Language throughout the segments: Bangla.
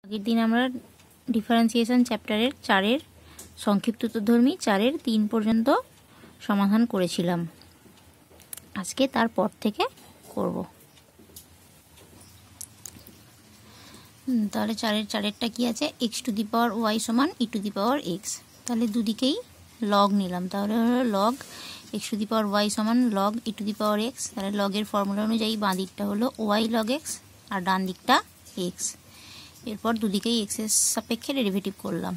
আগের দিন আমরা ডিফারেন্সিয়েশন চ্যাপ্টারের 4-এর সংক্ষিপ্তধর্মী 4-এর 3 পর্যন্ত সমাধান করেছিলাম। আজকে তারপর থেকে করব। তাহলে 4-এরটা কি আছে? x to the power y সমান e to the power x। তাহলে দুদিকেই লগ নিলাম। তাহলে হলো log x to the power y সমান log e to the power x। তাহলে লগের ফর্মুলা অনুযায়ী বাঁ দিকটা হলো y লগ x আর ডান দিকটা x। এরপর দুদিকেই x এর সাপেক্ষে ডেরিভেটিভ করলাম।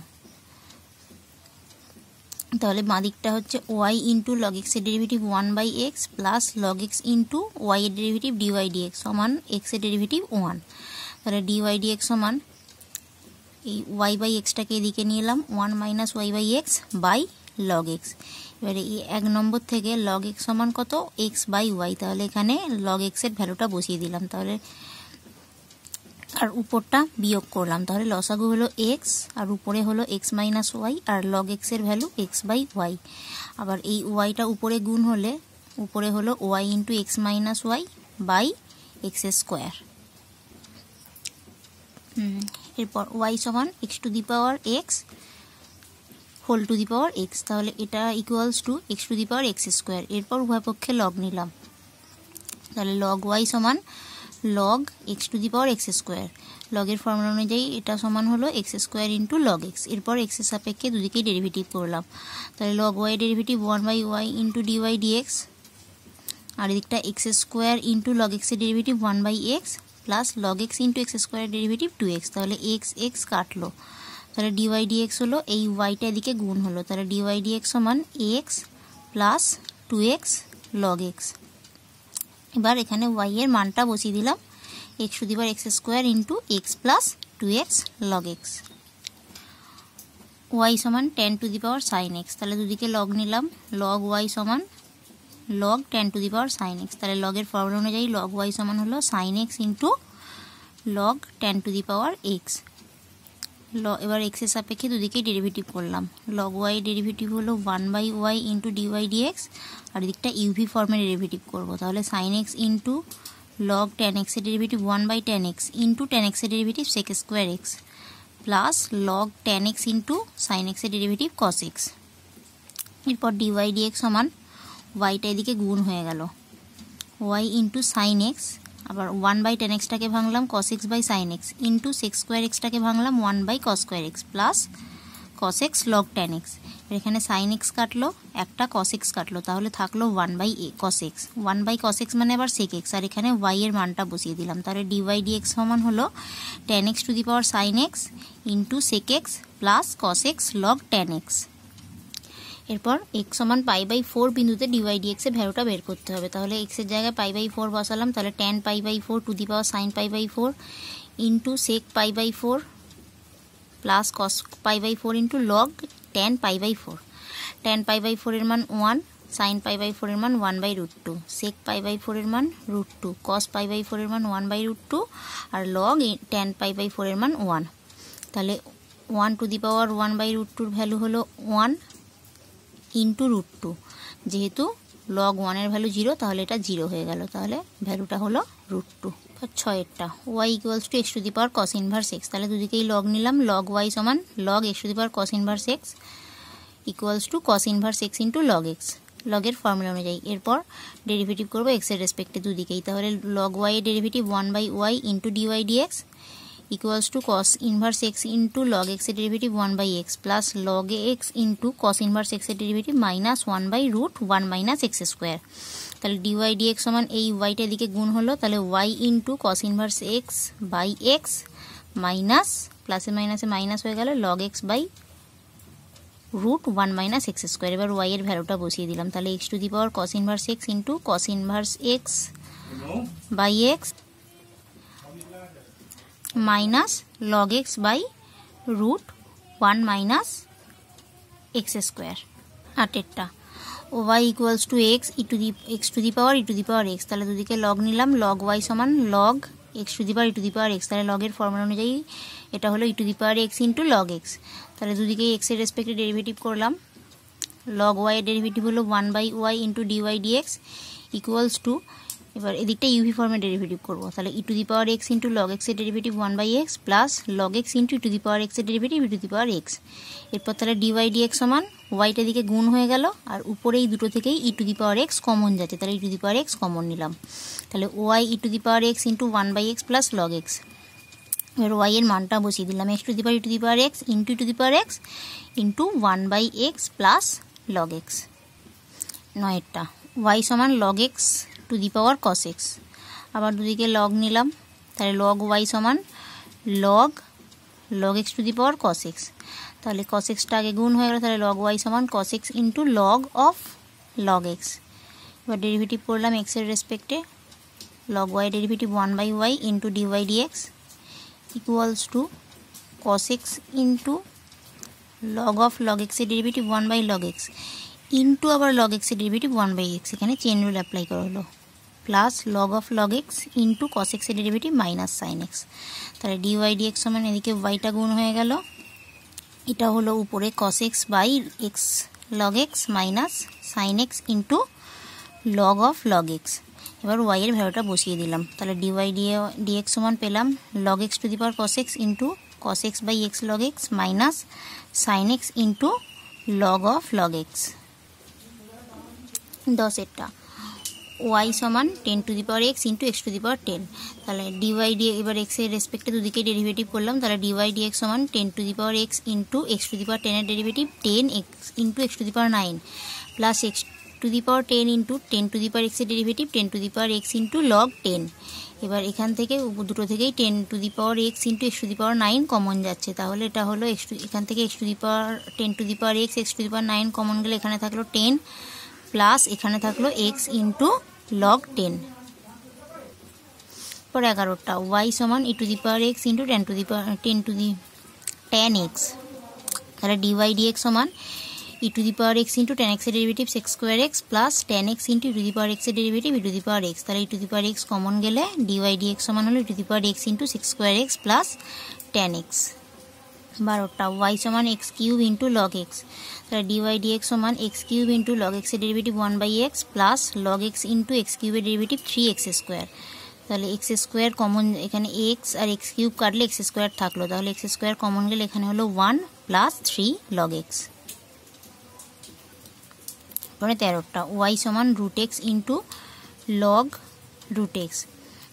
তাহলে বাঁ দিকটা হচ্ছে y ইন্টু লগ x এর derivative 1/x plus log x into y এর ডেরিভেটিভ dy dx সমান x এর ডেরিভেটিভ 1। তাহলে dy dx সমান এই y বাই এক্সটাকে এদিকে নিয়ে এলাম 1 minus y by x by log x। এবারে এই 1 নম্বর থেকে লগ x সমান কত? x by y। তাহলে এখানে লগ x এর ভ্যালুটা বসিয়ে দিলাম। তাহলে আর উপরটা বিয়োগ করলাম। তাহলে লসাগু হলো x আর উপরে হলো x মাইনাস y আর লগ x এর ভ্যালু x বাই y। আবার এই yটা উপরে গুণ হলে উপরে হলো y into x minus y by x square. এরপর y সমান x to the power x whole to the power x। তাহলে এটা equals to x to the power x square. এরপর উভয় পক্ষে লগ নিলাম। তাহলে লগ y সমান log x to the power x square. লগের ফর্মুলা অনুযায়ী এটা সমান হলো x square into log x। এরপর x এর সাপেক্ষে দুদিকেই ডেরিভেটিভ করলাম। তাহলে log y derivative 1/y into dy dx আর এদিকটা x square into log x এর derivative 1/x plus log x into x square derivative 2x। তাহলে x কাটলো। তাহলে dy dx হলো এই yটা এদিকে গুণ হলো। তাহলে dy dx সমান x plus 2x log x। এবার এখানে y এর মানটা বসিয়ে দিলাম x to the power x square into x plus 2x log x। y সমান 10 to the power sine x। তাহলে দুদিকে লগ নিলাম। লগ y সমান log 10 to the power sine x। তাহলে লগের ফর্মুলা অনুযায়ী লগ y সমান হলো sine x into log 10 to the power x। এবার x এর সাপেক্ষে দুদিকেই ডেরিভেটিভ করলাম। লগ y ডেরিভেটিভ হলো 1/y ইন্টু dy dx আর এদিকটা ইউভি ফর্মে ডেরিভেটিভ করব। তাহলে sign x into log 10x এর ডেরিভেটিভ 1/10x ইন্টু 10x এর derivative sec square x plus log 10x into sine x এর ডেরিভেটিভ cos x। এরপর dy dx সমান yটা এদিকে গুণ হয়ে গেল y ইন্টু সাইন x আবার 1/10xটাকে ভাঙলাম cos x by sine x into sec square xটাকে ভাঙলাম 1/cos square x plus cos x log 10x। এখানে সাইন x কাটলো একটা cos x কাটলো তাহলে থাকলো 1/cos x। 1/cos x মানে আবার sec x আর এখানে y এর মানটা বসিয়ে দিলাম। তাহলে dy dx সমান হলো 10x two the power sine x into sec x plus cos x log 10x। এরপর x সমান π/4 বিন্দুতে dy dx এর ভ্যালুটা বের করতে হবে। তাহলে x এর জায়গায় π/4 বসালাম। তাহলে tan π/4 to the power sin π/4 into sec π/4 plus cos π/4 into log tan π/4। tan π/4 এর মান 1, sin π/4 এর মান 1/√2, sec π/4 এর মান √2, cos π/4 এর মান 1/√2 আর log tan π/4 এর মান 1। তাহলে 1 টু দি পাওয়ার 1/√2 এর ভ্যালু হলো 1 ইন্টু √2। যেহেতু লগ 1 এর ভ্যালু 0 তাহলে এটা 0 হয়ে গেল। তাহলে ভ্যালুটা হলো √2। 6এরটা y equals to x to the power cos inverse x। তাহলে দুদিকেই লগ নিলাম। লগ y সমান log x to the power cos inverse x equals to cos inverse x into log x লগের ফর্মুলা অনুযায়ী। এরপর ডেরিভেটিভ করবো x এর রেসপেক্টে দুদিকেই। তাহলে লগ y এর derivative 1/y into dy dx equals to cos inverse x into log x এর derivative 1/x plus log x into cos inverse x এর derivative minus 1/√1 minus x square. তাহলে dy dx সমান এই yটা এদিকে গুণ হলো। তাহলে y into cos inverse x by x minus প্লাসে মাইনাসে মাইনাস হয়ে গেল log x by √1 minus x square. এবার y এর ভ্যালুটা বসিয়ে দিলাম। তাহলে x to the power cos inverse x into cos inverse x by x minus log x by √1 minus x square. 8এরটা y equals to x to the power e to the power x। তাহলে দুদিকে লগ নিলাম। লগ y সমান log x to the power e to the power x। তাহলে লগের ফর্মুলা অনুযায়ী এটা হলো e to the power x into log x। তাহলে দুদিকে x এর রেসপেক্টে ডেরিভেটিভ করলাম। লগ y এর ডেরিভেটিভ হলো 1/y into dy dx equals to এবার এদিকটা ইউভি ফর্মে ডেরিভেটিভ করব, তাহলে e to the power x into log এক্সের derivative 1/x plus log x into e to the power এক্সের derivative e to the power x. এরপর তাহলে ডিওয়াই ডিএক্স সমান ওয়াইটা দিকে গুণ হয়ে গেল, আর উপরে এই দুটো থেকেই e to the power x common যাচ্ছে, তাহলে e to the power x common নিলাম, তাহলে y e to the power x into 1/x plus log x. এবার ওয়াই এর মানটা বসিয়ে দিলাম x to the power e to the power x into e to the power x into 1/x plus log x. নয়েরটা ওয়াই সমান log x to the power cos x, আবার দুদিকে লগ নিলাম, তাহলে লগ ওয়াই সমান log x to the power cos x, তাহলে কস এক্সটা আগে গুণ হয়ে গেল, তাহলে লগ ওয়াই সমান cos x into log of log x. এবার ডেরিভেটিভ করলাম এক্সের রেসপেক্টে, log y derivative 1/y into dy dx equals to cos x into log of log এক্সের ডেরিভেটিভ 1/log x ইন্টু আবার লগ এক্সের ডেরিভেটিভ 1/x, এখানে চেন রুল অ্যাপ্লাই করা হলো, plus log of log x into cos এক্সের ডেরিভেটিভ মাইনাস সাইন এক্স। তাহলে ডিওয়াই ডিএক্স সমান এদিকে ওয়াইটা গুণ হয়ে গেল, এটা হলো উপরে cos x by x log x minus sine x into log of log x. এবার ওয়াই এর ভ্যালুটা বসিয়ে দিলাম, তাহলে ডিওয়াই ডিএক্স সমান পেলাম log x to the power cos x into cos x by x log x minus sine x into log of log x. 10 y সমান 10 to the power x into x to the power 10, তাহলে ডিওয়াই ডি এবার এক্সের রেসপেক্টে দুদিকে ডেরিভেটিভ করলাম, তাহলে ডিওয়াই ডিএক্স সমান 10 to the power x into x to the power 10 এর derivative 10x into x to the power 9 plus x to the power 10 into 10 to the power এক্সের derivative 10 to the power x into log 10। এবার এখান থেকে দুটো থেকেই 10 to the power x into x to the power 9 common যাচ্ছে, তাহলে এটা হলো এখান থেকে x to the power 10 to the power x x to the power 9 common গেলে এখানে থাকলো 10 প্লাস এখানে থাকলো এক্স ইন্টু লগ 10। পর 11টা ওয়াই সমান e to the power x into 10 to the 10x, তাহলে ডিওয়াই ডিএক্স সমান e to the power x into 10x এর derivative sec square x plus 10x into e to the power x এর derivative e to the power x, তাহলে e to the power x common গেলে ডিওয়াই ডিএক্স সমান হলো e to the power x into sec square x plus 10x। 12টা ওয়াই সমান x cube into log x, তাহলে ডিওয়াই ডিএক্স সমান এক্স কিউব ইন্টু লগ এক্সের derivative 1/x plus log x into x কিউবের ডেরিভেটিভ 3x স্কোয়ার, তাহলে এক্স স্কোয়ার কমন, এখানে এক্স আর এক্স কিউব কাটলে এক্স স্কোয়ার থাকলো, তাহলে এক্স স্কোয়ার কমন গেলে এখানে হলো 1 প্লাস 3 লগ এক্স। পরে 13টা ওয়াই সমান root x into log root x,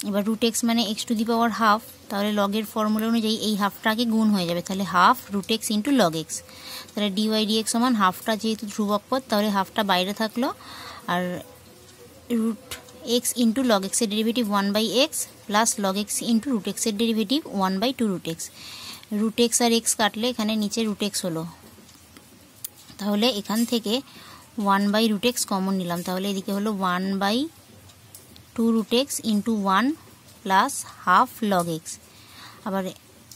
এবার রুট এক্স মানে x to the power half, তাহলে লগের ফর্মুলা অনুযায়ী এই হাফটাকে গুণ হয়ে যাবে, তাহলে half root x into log x, তাহলে ডিওয়াই ডিএক্স সমান হাফটা যেহেতু ধ্রুবক পদ তাহলে হাফটা বাইরে থাকলো, আর রুট এক্স ইন্টু লগ এক্সের derivative 1/x plus log x into root এক্সের derivative 1/2 root x, root x আর এক্স কাটলে এখানে নিচে রুট এক্স হলো, তাহলে এখান থেকে 1/রুট এক্স কমন নিলাম, তাহলে এদিকে হলো 1/2 root x into 1 plus half log x, আবার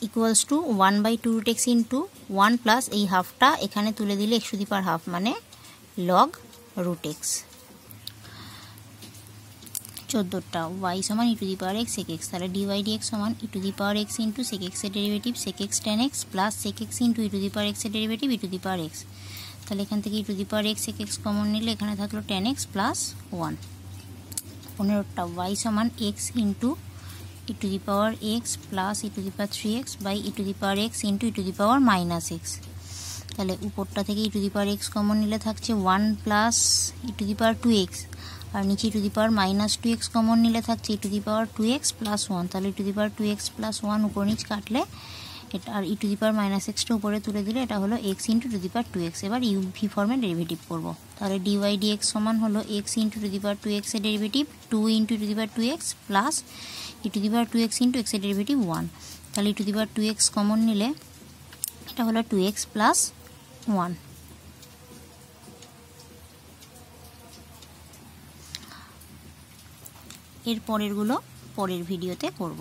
equals to 1/2 root x into 1 plus এই হাফটা এখানে তুলে দিলে x to the power half মানে লগ রুট এক্স। 14টা ওয়াই সমান e to the power x sec x, তাহলে ডিওয়াই ডিএক্স সমান e to the power x into sec এক্সের derivative sec x tan x plus sec x into e to the power এক্সের derivative e to the power x, তাহলে এখান থেকে e to the power x sec x common নিলে এখানে থাকলো tan x প্লাস 1। 15টা ওয়াই সমান x into e to the power x plus e to the power 3x by e to the power x into e to the power minus x, তাহলে উপরটা থেকে e to the power x common নিলে থাকছে 1 plus e to the power 2x, আর নিচে e to the power minus 2x common নিলে থাকছে ই to the power 2x plus 1, তাহলে e to the power 2x plus 1 উপর নিচ কাটলে এটা, আর e to the power minus এক্সটা উপরে তুলে দিলে এটা হলো x into to the power 2x। এবার ইউভি ফর্মে ডেরিভেটিভ করব, তাহলে ডিওয়াই ডিএক্স সমান হলো x into to the power 2x এর derivative 2 into to the power 2x plus e to the power 2x into x এর ডেরিভেটিভ 1, তাহলে e to the power 2x common নিলে এটা হলো 2x প্লাস 1। এর পরেরগুলো পরের ভিডিওতে করব।